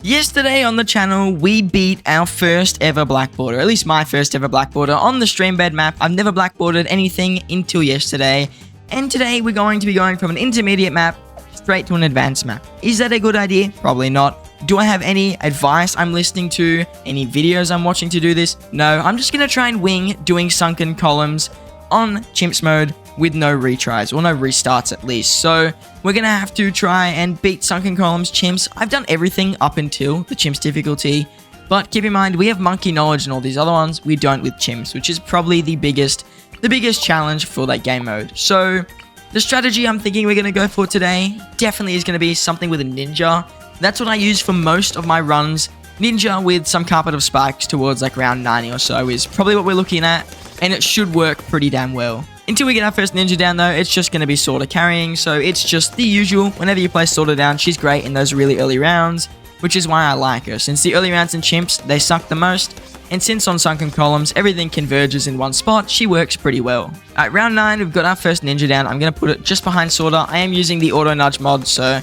Yesterday on the channel, we beat our first ever blackboarder, at least my first ever blackboarder on the streambed map. I've never blackboarded anything until yesterday, and today we're going to be going from an intermediate map straight to an advanced map. Is that a good idea? Probably not. Do I have any advice I'm listening to? Any videos I'm watching to do this? No, I'm just going to try and wing doing Sunken Columns on chimps mode with no retries, or no restarts at least. So we're going to have to try and beat Sunken Columns chimps. I've done everything up until the chimps difficulty, but keep in mind we have monkey knowledge and all these other ones. We don't with chimps, which is probably the biggest challenge for that game mode. So the strategy I'm thinking we're going to go for today definitely is going to be something with a ninja. That's what I use for most of my runs. Ninja with some carpet of spikes towards like round 90 or so is probably what we're looking at, and it should work pretty damn well. Until we get our first ninja down though, it's just going to be sorta carrying, so it's just the usual. Whenever you play sorta down, she's great in those really early rounds, which is why I like her, since the early rounds in chimps, they suck the most, and since on Sunken Columns, everything converges in one spot, she works pretty well. At round 9, we've got our first ninja down. I'm going to put it just behind sorta. I am using the auto nudge mod, so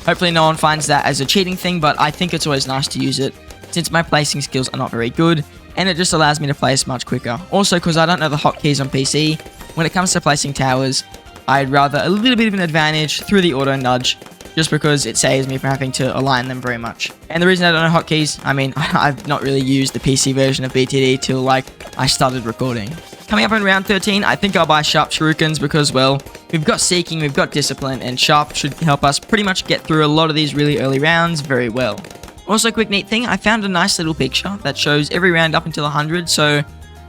hopefully no one finds that as a cheating thing, but I think it's always nice to use it, since my placing skills are not very good, and it just allows me to place much quicker. Also, because I don't know the hotkeys on PC, when it comes to placing towers, I'd rather a little bit of an advantage through the auto nudge, just because it saves me from having to align them very much. And the reason I don't know hotkeys, I mean, I've not really used the PC version of BTD till like I started recording. Coming up in round 13, I think I'll buy Sharp Shurikens because, well, we've got Seeking, we've got Discipline, and Sharp should help us pretty much get through a lot of these really early rounds very well. Also, quick neat thing, I found a nice little picture that shows every round up until 100, so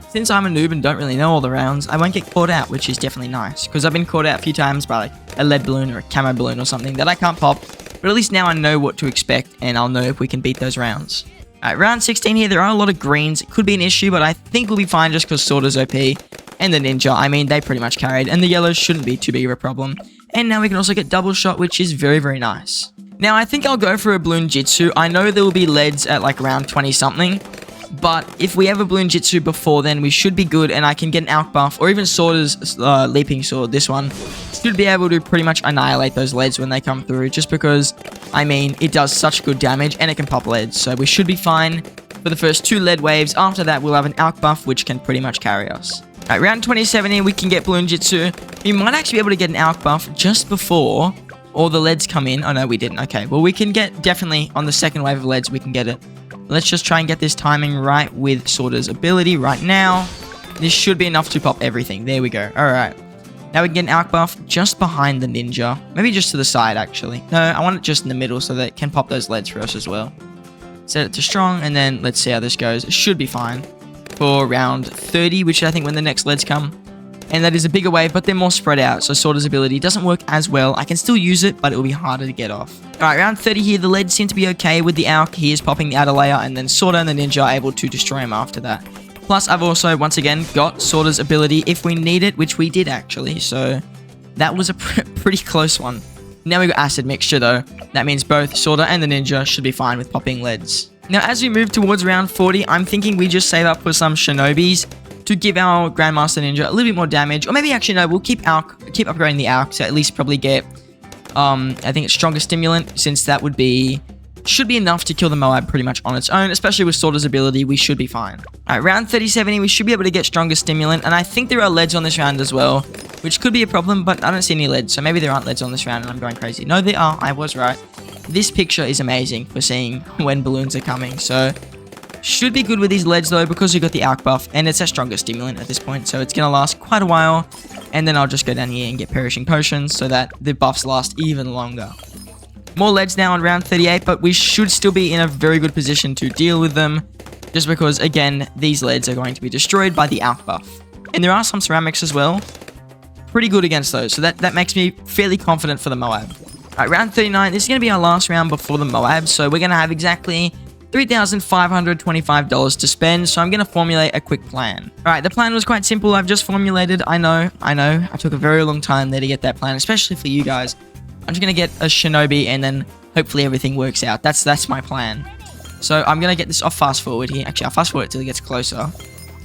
since I'm a noob and don't really know all the rounds, I won't get caught out, which is definitely nice, because I've been caught out a few times by like a lead balloon or a camo balloon or something that I can't pop, but at least now I know what to expect, and I'll know if we can beat those rounds. Alright, round 16 here, there are a lot of greens. It could be an issue, but I think we'll be fine just because Sorta's OP, and the ninja, I mean, they pretty much carried, and the yellows shouldn't be too big of a problem. And now we can also get double shot, which is very, very nice. Now, I think I'll go for a Bloon Jitsu. I know there will be leads at like around 20-something, but if we have a Bloon Jitsu before then, we should be good, and I can get an Alk buff, or even Sorta's Leaping Sword, this one, should be able to pretty much annihilate those leads when they come through, just because, I mean, it does such good damage, and it can pop leads, so we should be fine for the first 2 lead waves. After that, we'll have an Alk buff, which can pretty much carry us. Alright, round 27 here, we can get Bloon Jitsu. We might actually be able to get an Alk buff just before all the leads come in. Oh no, we didn't. Okay, well, we can get, definitely, on the second wave of leads, we can get it. Let's just try and get this timing right with Sorta's ability right now. This should be enough to pop everything. There we go. Alright. Now we can get an Alk buff just behind the ninja. Maybe just to the side, actually. No, I want it just in the middle so that it can pop those leads for us as well. Set it to strong, and then let's see how this goes. It should be fine for round 30, which I think when the next leads come. And that is a bigger wave, but they're more spread out, so Sorta's ability doesn't work as well. I can still use it, but it will be harder to get off. Alright, round 30 here, the leads seem to be okay with the Alk. He is popping the outer layer, and then Sorta and the ninja are able to destroy him after that. Plus, I've also, once again, got Sorta's ability if we need it, which we did actually, so that was a pretty close one. Now we got Acid Mixture though. That means both Sorta and the ninja should be fine with popping leads. Now, as we move towards round 40, I'm thinking we just save up for some Shinobis to give our Grandmaster Ninja a little bit more damage. Or maybe actually no, we'll keep upgrading the Alk to at least probably get, I think it's Stronger Stimulant, since that should be enough to kill the Moab pretty much on its own, especially with Sorta's ability. We should be fine. Alright, round 37, we should be able to get Stronger Stimulant, and I think there are leads on this round as well, which could be a problem, but I don't see any leads, so maybe there aren't leads on this round and I'm going crazy. No, there are. I was right. This picture is amazing for seeing when balloons are coming, so should be good with these leads though, because we got the Alk buff, and it's a Stronger Stimulant at this point, so it's going to last quite a while, and then I'll just go down here and get Perishing Potions so that the buffs last even longer. More leads now on round 38, but we should still be in a very good position to deal with them, just because, again, these leads are going to be destroyed by the Alk buff. And there are some ceramics as well, pretty good against those, so that makes me fairly confident for the Moab. Alright, round 39, this is going to be our last round before the Moab, so we're going to have exactly $3,525 to spend, so I'm going to formulate a quick plan. Alright, the plan was quite simple. I've just formulated. I know. I took a very long time there to get that plan, especially for you guys. I'm just going to get a Shinobi, and then hopefully everything works out. That's my plan. So I'm going to get this off fast forward here. Actually, I'll fast forward till it gets closer.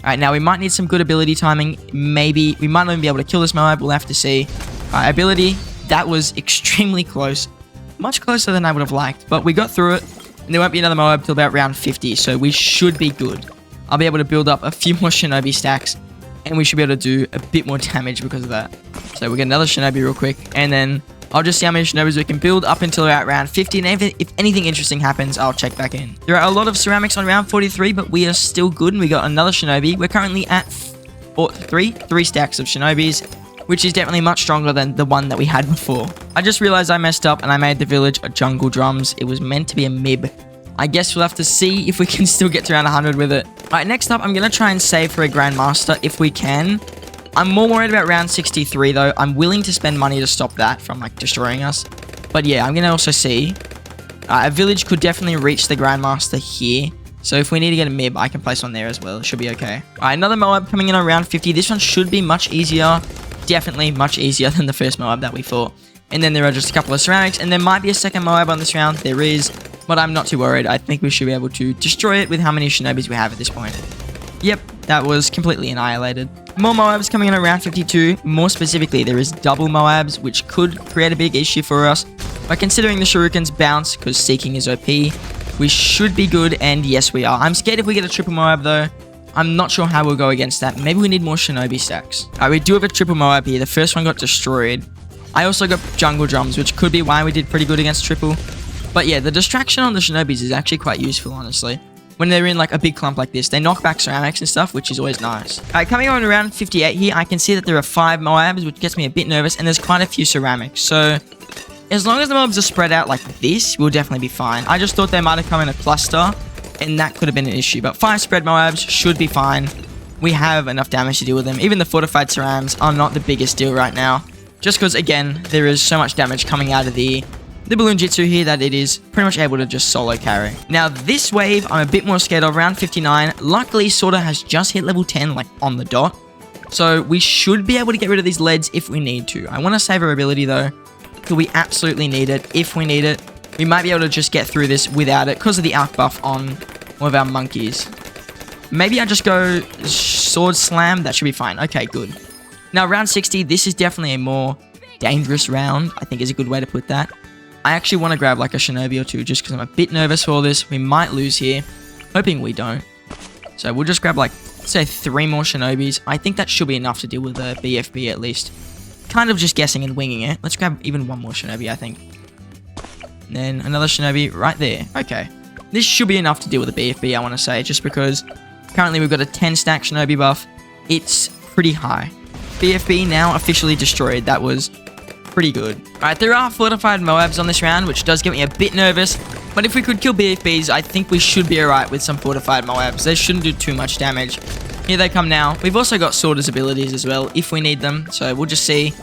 Alright, now we might need some good ability timing. Maybe we might not even be able to kill this Moab. We'll have to see. Alright, ability. That was extremely close. Much closer than I would have liked, but we got through it. And there won't be another Moab till about round 50, so we should be good. I'll be able to build up a few more Shinobi stacks, and we should be able to do a bit more damage because of that. So we'll get another Shinobi real quick, and then I'll just see how many Shinobis we can build up until about round 50, and if anything interesting happens, I'll check back in. There are a lot of ceramics on round 43, but we are still good, and we got another Shinobi. We're currently at three stacks of Shinobis, which is definitely much stronger than the one that we had before. I just realized I messed up, and I made the village a jungle drums. It was meant to be a mib. I guess we'll have to see if we can still get to around 100 with it. Alright, next up, I'm going to try and save for a Grandmaster if we can. I'm more worried about round 63 though. I'm willing to spend money to stop that from like destroying us. But yeah, I'm going to also see. A village could definitely reach the Grandmaster here. So if we need to get a mib, I can place one there as well. It should be okay. Alright, another Moab coming in on round 50. This one should be much easier. Definitely much easier than the first Moab that we fought. And then there are just a couple of ceramics. And there might be a second Moab on this round. There is. But I'm not too worried. I think we should be able to destroy it with how many Shinobis we have at this point. Yep, that was completely annihilated. More Moabs coming in around 52. More specifically, there is double Moabs, which could create a big issue for us. But considering the Shurikens bounce, because Seeking is OP, we should be good, and yes, we are. I'm scared if we get a triple Moab, though. I'm not sure how we'll go against that. Maybe we need more Shinobi stacks. Alright, we do have a triple Moab here. The first one got destroyed. I also got jungle drums, which could be why we did pretty good against triple. But yeah, the distraction on the Shinobis is actually quite useful, honestly. When they're in like a big clump like this, they knock back ceramics and stuff, which is always nice. Alright, coming on around 58 here, I can see that there are 5 Moabs, which gets me a bit nervous, and there's quite a few ceramics. So, as long as the mobs are spread out like this, we'll definitely be fine. I just thought they might have come in a cluster, and that could have been an issue. But 5 spread Moabs should be fine. We have enough damage to deal with them. Even the fortified cerams are not the biggest deal right now. Just because, again, there is so much damage coming out of the Balloon Jitsu here that it is pretty much able to just solo carry. Now, this wave, I'm a bit more scared of. Round 59. Luckily, Sorta has just hit level 10, like, on the dot. So, we should be able to get rid of these leads if we need to. I want to save our ability, though, because we absolutely need it. If we need it, we might be able to just get through this without it because of the alch buff on one of our monkeys. Maybe I just go Sword Slam. That should be fine. Okay, good. Now, round 60, this is definitely a more dangerous round, I think is a good way to put that. I actually want to grab like a Shinobi or two just because I'm a bit nervous for this. We might lose here. Hoping we don't. So we'll just grab like, say 3 more Shinobis. I think that should be enough to deal with the BFB at least. Kind of just guessing and winging it. Let's grab even 1 more Shinobi, I think. And then another Shinobi right there. Okay. This should be enough to deal with the BFB, I want to say. Just because currently we've got a 10 stack Shinobi buff. It's pretty high. BFB now officially destroyed. That was pretty good. Alright, there are fortified Moabs on this round, which does get me a bit nervous. But if we could kill BFBs, I think we should be alright with some fortified Moabs. They shouldn't do too much damage. Here they come now. We've also got Sorta's abilities as well, if we need them. So we'll just see.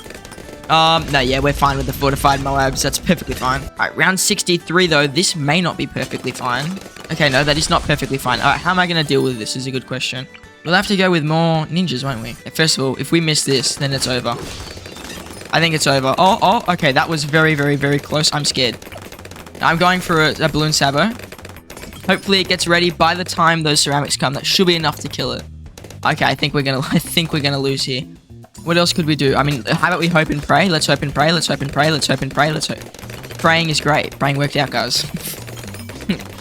No, yeah, we're fine with the fortified Moabs. That's perfectly fine. Alright, round 63, though. This may not be perfectly fine. Okay, no, that is not perfectly fine. Alright, how am I going to deal with this is a good question. We'll have to go with more ninjas, won't we? First of all, if we miss this, then it's over. I think it's over. Oh, okay, that was very, very, very close. I'm scared. I'm going for a Balloon Sabo. Hopefully it gets ready by the time those ceramics come. That should be enough to kill it. Okay, I think we're gonna lose here. What else could we do? I mean, how about we hope and pray? Let's hope and pray. Let's hope and pray. Let's hope and pray. Let's hope. Praying is great. Praying worked out, guys.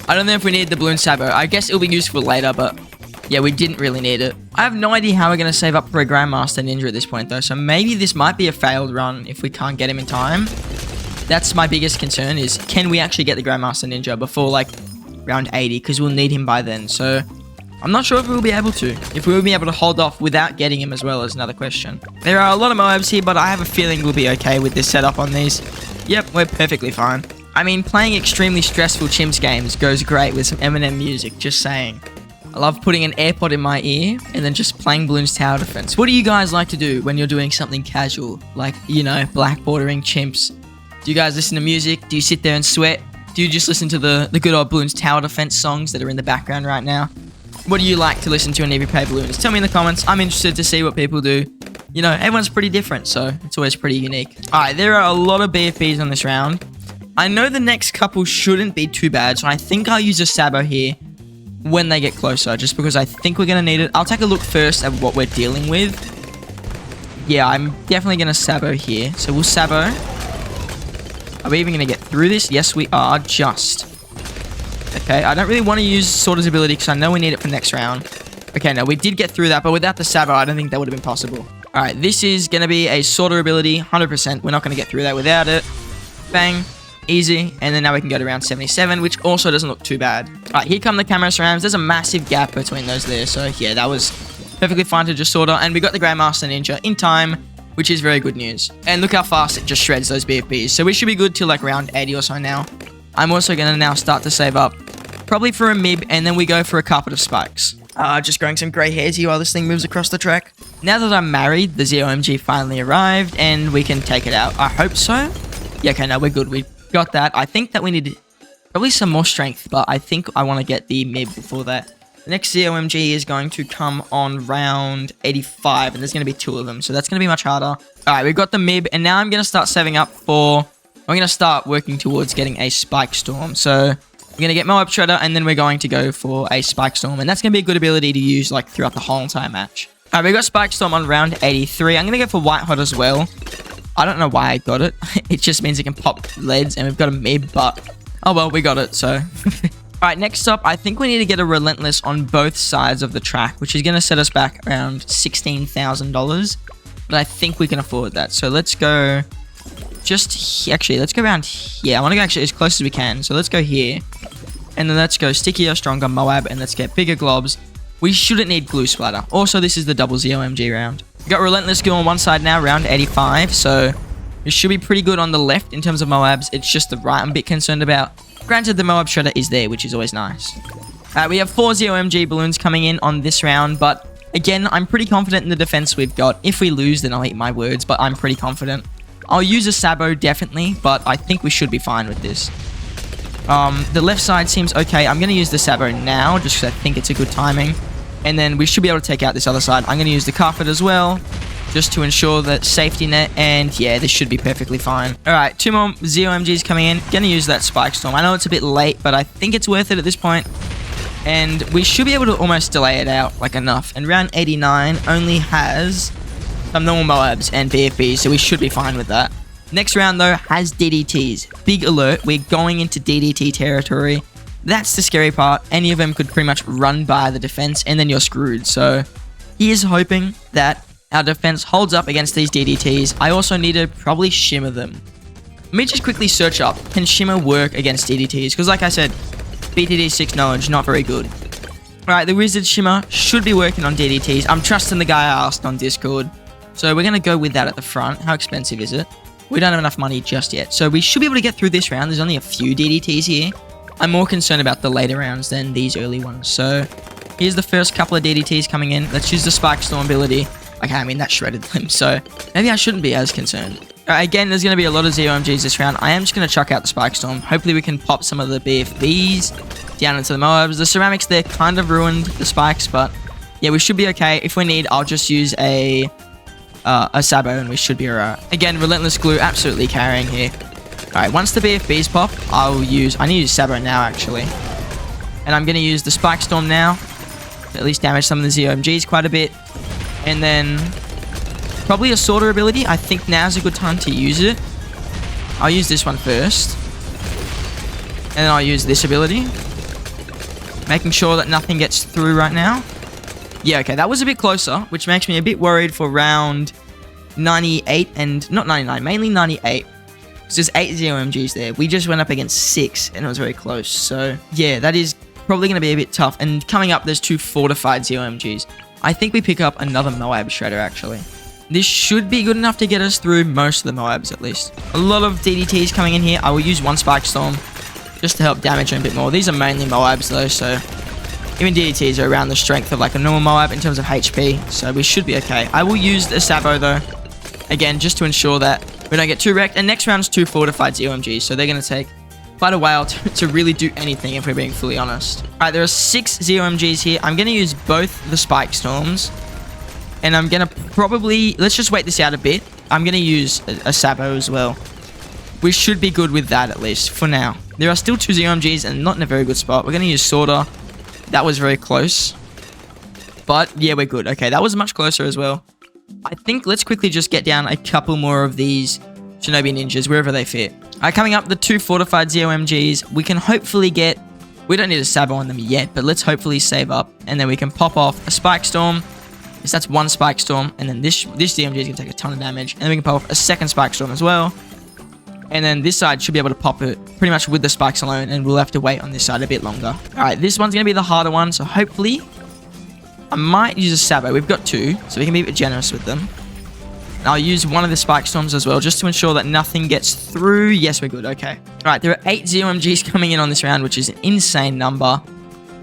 I don't know if we need the Balloon Sabo. I guess it'll be useful later, but yeah, we didn't really need it. I have no idea how we're going to save up for a Grandmaster Ninja at this point, though. So maybe this might be a failed run if we can't get him in time. That's my biggest concern is, can we actually get the Grandmaster Ninja before, like, round 80? Because we'll need him by then. So I'm not sure if we'll be able to. If we'll be able to hold off without getting him as well is another question. There are a lot of Moabs here, but I have a feeling we'll be okay with this setup on these. Yep, we're perfectly fine. I mean, playing extremely stressful chimps games goes great with some Eminem music, just saying. I love putting an AirPod in my ear and then just playing Bloons Tower Defense. What do you guys like to do when you're doing something casual? Like, you know, blackboarding chimps. Do you guys listen to music? Do you sit there and sweat? Do you just listen to the good old Bloons Tower Defense songs that are in the background right now? What do you like to listen to whenever you play Bloons? Tell me in the comments. I'm interested to see what people do. You know, everyone's pretty different, so it's always pretty unique. Alright, there are a lot of BFBs on this round. I know the next couple shouldn't be too bad, so I think I'll use a Sabo here when they get closer, just because I think we're going to need it. I'll take a look first at what we're dealing with. Yeah, I'm definitely going to Sabo here. So we'll Sabo. Are we even going to get through this? Yes, we are. Just. Okay, I don't really want to use Sorter's ability because I know we need it for next round. Okay, no, we did get through that, but without the Sabo, I don't think that would have been possible. All right, this is going to be a Sorter ability, 100%. We're not going to get through that without it. Bang. Easy. And then now we can go to round 77, which also doesn't look too bad. All right, here come the camera surrounds. There's a massive gap between those there. So, yeah, that was perfectly fine to just Sorter. And we got the Grandmaster Ninja in time, which is very good news. And look how fast it just shreds those BFBs. So we should be good till like round 80 or so now. I'm also going to now start to save up, probably for a MIB, and then we go for a carpet of spikes. Just growing some grey hairs here while this thing moves across the track. Now that I'm married, the ZOMG finally arrived, and we can take it out. I hope so. Yeah, okay, no, we're good. We got that. I think that we need probably some more strength, but I think I want to get the MIB before that. The next ZOMG is going to come on round 85, and there's going to be 2 of them, so that's going to be much harder. All right, we've got the MIB, and now I'm going to start saving up for... I'm going to start working towards getting a Spike Storm. So we're going to get Moab Shredder, and then we're going to go for a Spike Storm. And that's going to be a good ability to use like throughout the whole entire match. All right, we got Spike Storm on round 83. I'm going to go for White Hot as well. I don't know why I got it. It just means it can pop leads, and we've got a MIB, but... Oh, well, we got it, so... All right, next up, I think we need to get a Relentless on both sides of the track, which is going to set us back around $16,000. But I think we can afford that. So let's go... Actually, let's go around here. I want to go actually as close as we can. So let's go here. And then let's go Stickier, Stronger, Moab, and let's get Bigger Globs. We shouldn't need Glue Splatter. Also, this is the double ZOMG round. We got Relentless Skill on one side now, round 85. So it should be pretty good on the left in terms of Moabs. It's just the right I'm a bit concerned about. Granted, the Moab Shredder is there, which is always nice. We have 4 ZOMG balloons coming in on this round, but again, I'm pretty confident in the defense we've got. If we lose, then I'll eat my words, but I'm pretty confident. I'll use a Sabo, definitely, but I think we should be fine with this. The left side seems okay. I'm going to use the Sabo now, just because I think it's a good timing. And then we should be able to take out this other side. I'm going to use the Carpet as well, just to ensure that safety net. And yeah, this should be perfectly fine. All right, 2 more ZOMGs coming in. Going to use that Spike Storm. I know it's a bit late, but I think it's worth it at this point. And we should be able to almost delay it out, like enough. And round 89 only has... some normal Moabs and BFBs, so we should be fine with that. Next round, though, has DDTs. Big alert, we're going into DDT territory. That's the scary part. Any of them could pretty much run by the defense, and then you're screwed. So, here's hoping that our defense holds up against these DDTs. I also need to probably shimmer them. Let me just quickly search up, can shimmer work against DDTs? Because like I said, BTD6 knowledge, not very good. Alright, the Wizard Shimmer should be working on DDTs. I'm trusting the guy I asked on Discord. So we're going to go with that at the front. How expensive is it? We don't have enough money just yet. So we should be able to get through this round. There's only a few DDTs here. I'm more concerned about the later rounds than these early ones. So here's the first couple of DDTs coming in. Let's use the Spike Storm ability. Okay, I mean, that shredded them. So maybe I shouldn't be as concerned. Again, there's going to be a lot of ZOMGs this round. I am just going to chuck out the Spike Storm. Hopefully we can pop some of the BFBs down into the Moabs. The ceramics there kind of ruined the spikes, but yeah, we should be okay. If we need, I'll just use a Sabo and we should be alright. Again, Relentless Glue absolutely carrying here. Alright, once the BFBs pop, I need to use Sabo now actually. And I'm going to use the Spike Storm now to at least damage some of the ZOMGs quite a bit. And then probably a Sorter ability. I think now's a good time to use it. I'll use this one first. And then I'll use this ability. Making sure that nothing gets through right now. Yeah, okay, that was a bit closer, which makes me a bit worried for round 98 and... not 99, mainly 98. So there's 8 ZOMGs there. We just went up against 6, and it was very close. So, yeah, that is probably going to be a bit tough. And coming up, there's 2 fortified ZOMGs. I think we pick up another Moab Shredder, actually. This should be good enough to get us through most of the Moabs, at least. A lot of DDTs coming in here. I will use one Spike Storm just to help damage them a bit more. These are mainly Moabs, though, so... even DDTs are around the strength of like a normal Moab in terms of HP, so we should be okay. I will use the Sabo though, again, just to ensure that we don't get too wrecked. And next round's 2 fortified ZOMGs, so they're going to take quite a while to really do anything if we're being fully honest. Alright, there are 6 ZOMGs here. I'm going to use both the Spike Storms, and I'm going to probably... let's just wait this out a bit. I'm going to use a Sabo as well. We should be good with that at least, for now. There are still 2 ZOMGs and not in a very good spot. We're going to use Sorter. That was very close. But, yeah, we're good. Okay, that was much closer as well. I think let's quickly just get down a couple more of these Shinobi Ninjas, wherever they fit. Alright, coming up, the 2 fortified ZOMGs. We can hopefully get We don't need a Sabo on them yet, but let's hopefully save up. And then we can pop off a Spike Storm. Yes, that's one Spike Storm. And then this DMG is going to take a ton of damage. And then we can pop off a second Spike Storm as well. And then this side should be able to pop it pretty much with the spikes alone. And we'll have to wait on this side a bit longer. Alright, this one's going to be the harder one. So hopefully, I might use a Sabo. We've got 2, so we can be a bit generous with them. And I'll use one of the Spike Storms as well, just to ensure that nothing gets through. Yes, we're good. Okay. Alright, there are 8 ZOMGs coming in on this round, which is an insane number.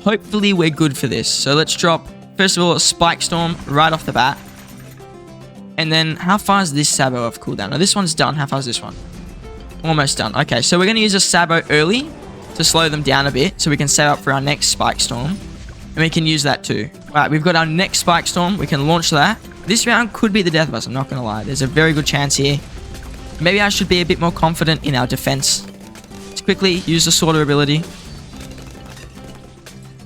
Hopefully, we're good for this. So let's drop, first of all, a Spike Storm right off the bat. And then, how far is this Sabo of cooldown? Oh, this one's done. How far is this one? Almost done. Okay, so we're going to use a Sabo early to slow them down a bit, so we can save up for our next Spike Storm. And we can use that too. Alright, we've got our next Spike Storm. We can launch that. This round could be the death of us, I'm not going to lie. There's a very good chance here. Maybe I should be a bit more confident in our defense. Let's quickly use the Sorter ability.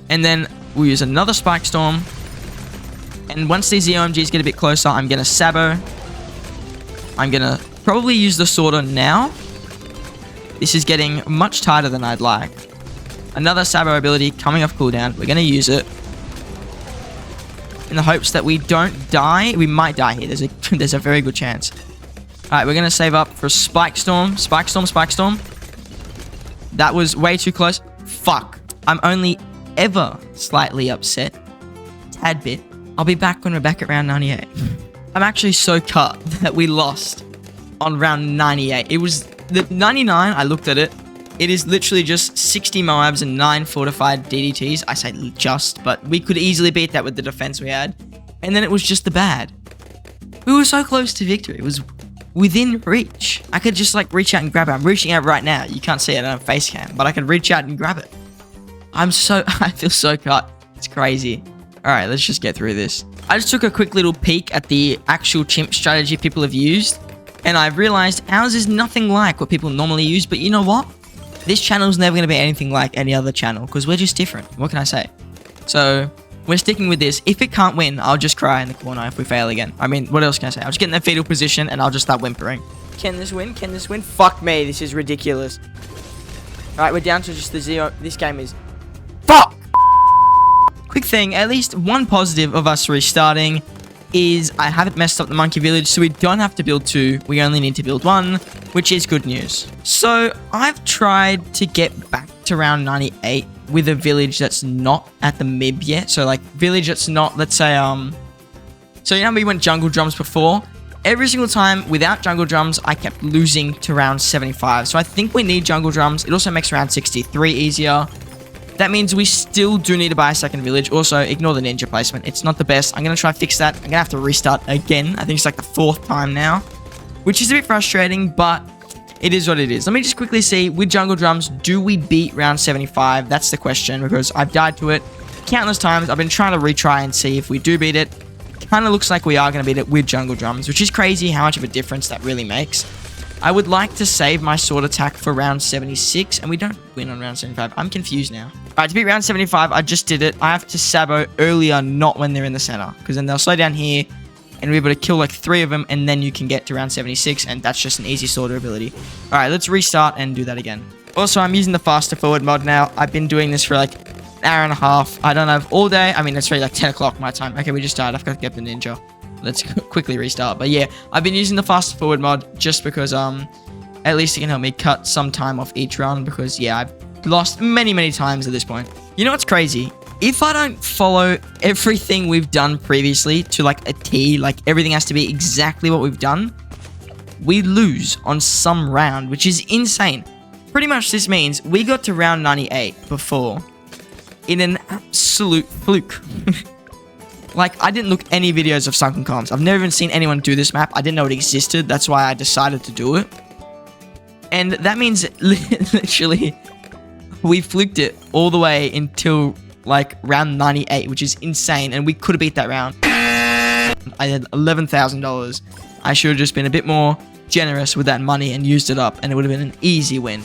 And then we'll use another Spike Storm. And once these ZOMGs get a bit closer, I'm going to Sabo. I'm going to probably use the Sorter now. This is getting much tighter than I'd like. Another Sabo ability coming off cooldown. We're going to use it. In the hopes that we don't die. We might die here. There's a very good chance. Alright, we're going to save up for Spike Storm. Spike Storm, Spike Storm. That was way too close. Fuck. I'm only ever slightly upset. Tad bit. I'll be back when we're back at round 98. I'm actually so cut that we lost on round 98. It was the 99. I looked at it. It is literally just 60 Moabs and 9 fortified DDTs. I say just, but we could easily beat that with the defense we had. And then it was just the bad. We were so close to victory. It was within reach. I could just like reach out and grab it. I'm reaching out right now. You can't see it on a face cam, but I can reach out and grab it. I feel so cut. It's crazy. All right, let's just get through this. I just took a quick little peek at the actual chimp strategy people have used. And I've realized ours is nothing like what people normally use. But you know what? This channel is never going to be anything like any other channel because we're just different. What can I say? So we're sticking with this. If it can't win, I'll just cry in the corner if we fail again. I mean, what else can I say? I'll just get in the fetal position and I'll just start whimpering. Can this win? Can this win? Fuck me. This is ridiculous. Alright, we're down to just the 0. This game is... Fuck! Quick thing. At least one positive of us restarting is I haven't messed up the monkey village, so we don't have to build 2. We only need to build 1, which is good news. So I've tried to get back to round 98 with a village that's not at the MIB yet. So like village that's not, let's say, so you know we went jungle drums before? Every single time without jungle drums, I kept losing to round 75. So I think we need jungle drums. It also makes round 63 easier. That means we still do need to buy a second village. Also, ignore the ninja placement. It's not the best. I'm going to try to fix that. I'm going to have to restart again. I think it's like the 4th time now, which is a bit frustrating, but it is what it is. Let me just quickly see, with jungle drums, do we beat round 75? That's the question, because I've died to it countless times. I've been trying to retry and see if we do beat it. Kind of looks like we are going to beat it with jungle drums, which is crazy how much of a difference that really makes. I would like to save my sword attack for round 76, and we don't win on round 75. I'm confused now. Alright, to beat round 75, I just did it. I have to Sabo earlier, not when they're in the center, because then they'll slow down here, and we're able to kill like 3 of them, and then you can get to round 76, and that's just an easy sorter ability. Alright, let's restart and do that again. Also, I'm using the faster forward mod now. I've been doing this for like an hour and a half. I don't have all day. I mean, it's really like 10 o'clock my time. Okay, we just died. I've got to get the ninja. Let's quickly restart. But yeah, I've been using the faster forward mod just because at least it can help me cut some time off each run, because yeah, I've lost many times at this point. You know what's crazy? If I don't follow everything we've done previously to like a T, like everything has to be exactly what we've done, we lose on some round, which is insane. Pretty much this means we got to round 98 before in an absolute fluke. Like, I didn't look any videos of Sunken Columns. I've never even seen anyone do this map. I didn't know it existed. That's why I decided to do it. And that means literally we fluked it all the way until like round 98, which is insane. And we could have beat that round. I had $11,000. I should have just been a bit more generous with that money and used it up, and it would have been an easy win.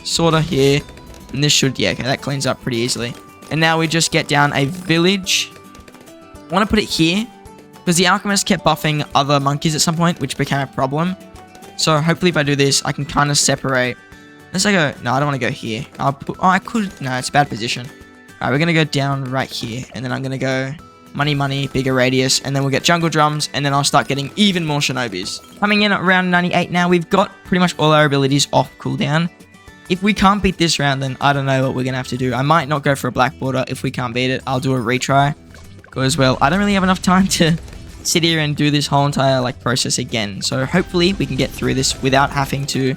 Sorta here. And this should, yeah, okay, that cleans up pretty easily. And now we just get down a village. I want to put it here because the alchemist kept buffing other monkeys at some point, which became a problem. So hopefully if I do this, I can kind of separate Unless I go... No, I don't want to go here. I'll put... Oh, I could... No, it's a bad position. Alright, we're going to go down right here. And then I'm going to go... Money, bigger radius. And then we'll get jungle drums. And then I'll start getting even more shinobis. Coming in at round 98 now. We've got pretty much all our abilities off cooldown. If we can't beat this round, then I don't know what we're going to have to do. I might not go for a black border. If we can't beat it, I'll do a retry. Because, well, I don't really have enough time to sit here and do this whole entire, like, process again. So, hopefully, we can get through this without having to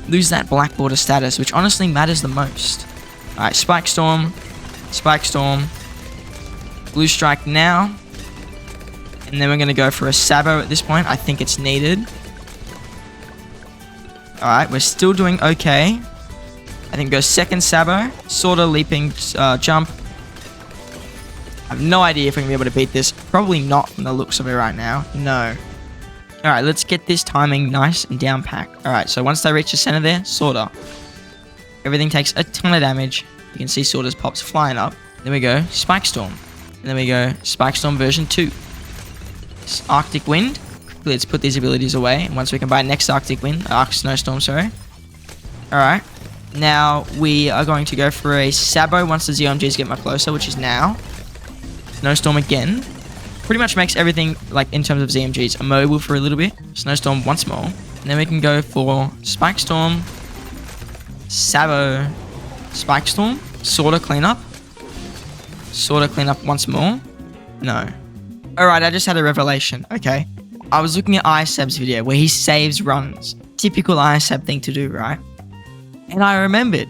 lose that black border status, which honestly matters the most. Alright, Spike Storm. Blue Strike now. And then we're going to go for a Sabo at this point. I think it's needed. Alright, we're still doing okay. I think go second Sabo. Sort of leaping jump. I have no idea if we're going to be able to beat this. Probably not from the looks of it right now. No. Alright, let's get this timing nice and down packed. Alright, so once they reach the center there, Sorter. Everything takes a ton of damage. You can see Sorter's pops flying up. Then we go Spike Storm. And then we go Spike Storm version 2. Arctic Wind. Let's put these abilities away. And once we can buy next Arctic Wind, Snowstorm, sorry. Alright. Now we are going to go for a Sabo once the ZOMGs get much closer, which is now. Snowstorm again. Pretty much makes everything, like, in terms of ZMGs, immobile for a little bit. Snowstorm once more. And then we can go for Spike Storm. Sabo. Spike Storm. Sorta cleanup. Sorta cleanup once more. No. Alright, I just had a revelation. Okay. I was looking at ISAB's video where he saves runs. Typical ISAB thing to do, right? And I remembered.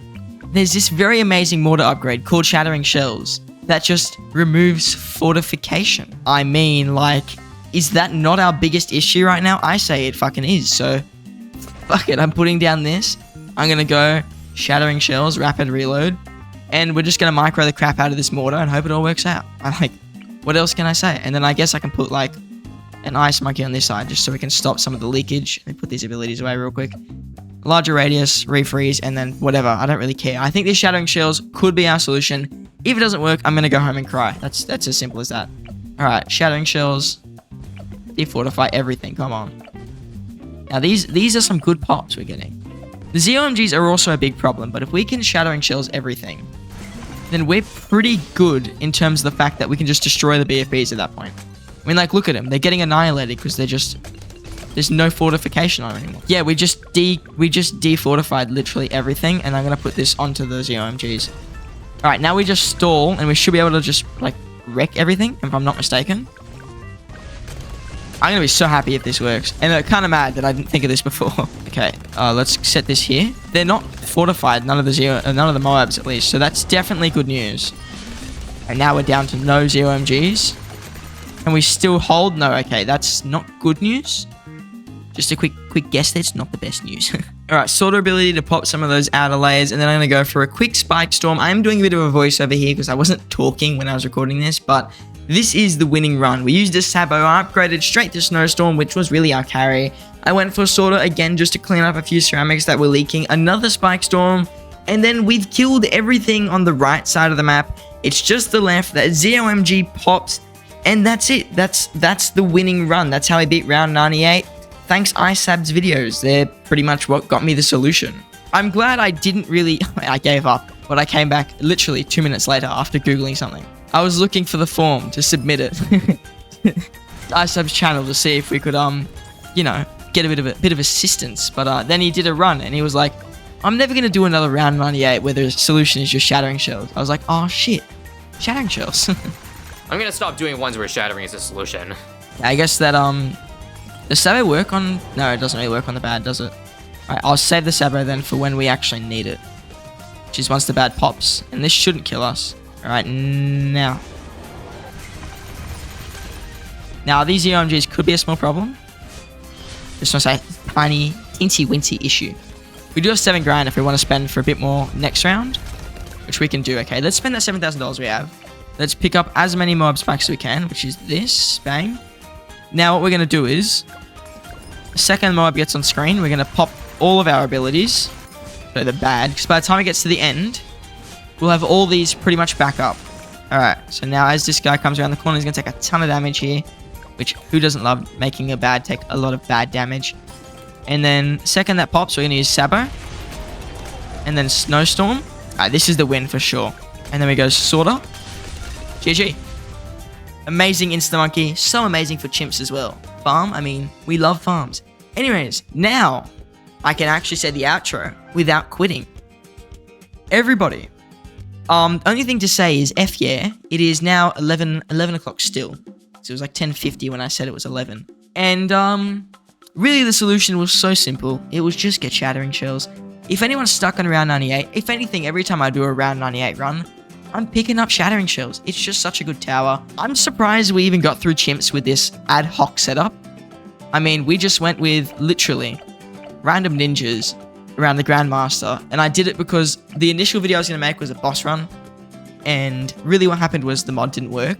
There's this very amazing mortar upgrade called Shattering Shells that just removes fortification. I mean, like, is that not our biggest issue right now? I say it fucking is, so fuck it, I'm putting down this. I'm gonna go Shattering Shells, rapid reload, and we're just gonna micro the crap out of this mortar and hope it all works out. I'm like, what else can I say? And then I guess I can put, like, an ice monkey on this side just so we can stop some of the leakage. Let me put these abilities away real quick. Larger radius, refreeze, and then whatever. I don't really care. I think these Shattering Shells could be our solution. If it doesn't work, I'm going to go home and cry. That's as simple as that. Alright, Shattering Shells. Defortify everything. Come on. Now, these are some good pops we're getting. The ZOMGs are also a big problem, but if we can Shattering Shells everything, then we're pretty good in terms of the fact that we can just destroy the BFBs at that point. I mean, like, look at them. They're getting annihilated because they're just... There's no fortification on them anymore. Yeah, we just defortified literally everything, and I'm gonna put this onto those ZOMGs. Alright, now we just stall, and we should be able to just, like, wreck everything, if I'm not mistaken. I'm gonna be so happy if this works. And I'm kind of mad that I didn't think of this before. Okay, let's set this here. They're not fortified, none of the Moabs at least, so that's definitely good news. And now we're down to no ZOMGs. And we still hold? No, okay, that's not good news. Just a quick guess, that's not the best news. Alright, Sorter ability to pop some of those outer layers, and then I'm going to go for a quick Spike Storm. I am doing a bit of a voiceover here because I wasn't talking when I was recording this, but this is the winning run. We used a Sabo, I upgraded straight to Snowstorm, which was really our carry. I went for Sorter again just to clean up a few ceramics that were leaking, another Spike Storm, and then we've killed everything on the right side of the map. It's just the left that ZOMG pops, and that's it. That's the winning run. That's how I beat round 98. Thanks ISAB's videos, they're pretty much what got me the solution. I'm glad I didn't really... I gave up, but I came back literally 2 minutes later after Googling something. I was looking for the form to submit it to ISAB's channel to see if we could, you know, get a bit of assistance. But then he did a run and he was like, I'm never going to do another round 98 where the solution is just Shattering Shells. I was like, oh shit, Shattering Shells. I'm going to stop doing ones where Shattering is the solution. I guess that, does Sabo work on... No, it doesn't really work on the bad, does it? Alright, I'll save the Sabo then for when we actually need it. Which is once the bad pops. And this shouldn't kill us. Alright, now. Now, these EOMGs could be a small problem. Just want to say, tiny, teensy-wincy issue. We do have 7 grand if we want to spend for a bit more next round. Which we can do. Okay, let's spend that $7,000 we have. Let's pick up as many mob spikes as we can, which is this. Bang. Now, what we're going to do is... The second Moab gets on screen, we're going to pop all of our abilities. So they're bad, because by the time it gets to the end, we'll have all these pretty much back up. Alright, so now as this guy comes around the corner, he's going to take a ton of damage here. Which, who doesn't love making a bad take a lot of bad damage? And then, second that pops, we're going to use Sabo. and then Snowstorm. This is the win for sure. And then we go Sorter. GG. Amazing Insta-Monkey. So amazing for chimps as well. Farm, I mean, we love farms. Anyways, now I can actually say the outro without quitting. Everybody. Only thing to say is F yeah. It is now 11 o'clock still. So it was like 10:50 when I said it was 11. And really the solution was so simple. It was just get shattering shells. If anyone's stuck on round 98, if anything, every time I do a round 98 run, I'm picking up shattering shells. It's just such a good tower. I'm surprised we even got through chimps with this ad hoc setup. I mean, we just went with literally random ninjas around the Grandmaster, and I did it because the initial video I was going to make was a boss run, and really what happened was the mod didn't work.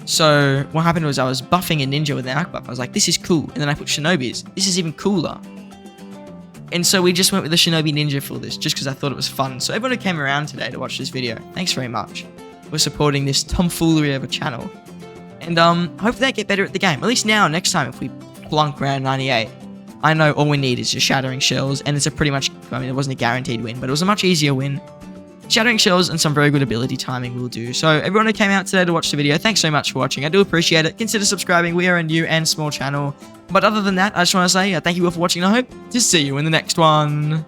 So what happened was I was buffing a ninja with an arc buff. I was like, this is cool, and then I put shinobis. This is even cooler. And so we just went with the shinobi ninja for this, just because I thought it was fun. So everyone who came around today to watch this video, thanks very much for supporting this tomfoolery of a channel. And hopefully they get better at the game. At least now, next time, if we plunk round 98, I know all we need is just shattering shells, and it's a pretty much, I mean, it wasn't a guaranteed win, but it was a much easier win. Shattering shells and some very good ability timing will do. So everyone who came out today to watch the video, thanks so much for watching. I do appreciate it. Consider subscribing. We are a new and small channel. But other than that, I just want to say thank you all for watching, and I hope to see you in the next one.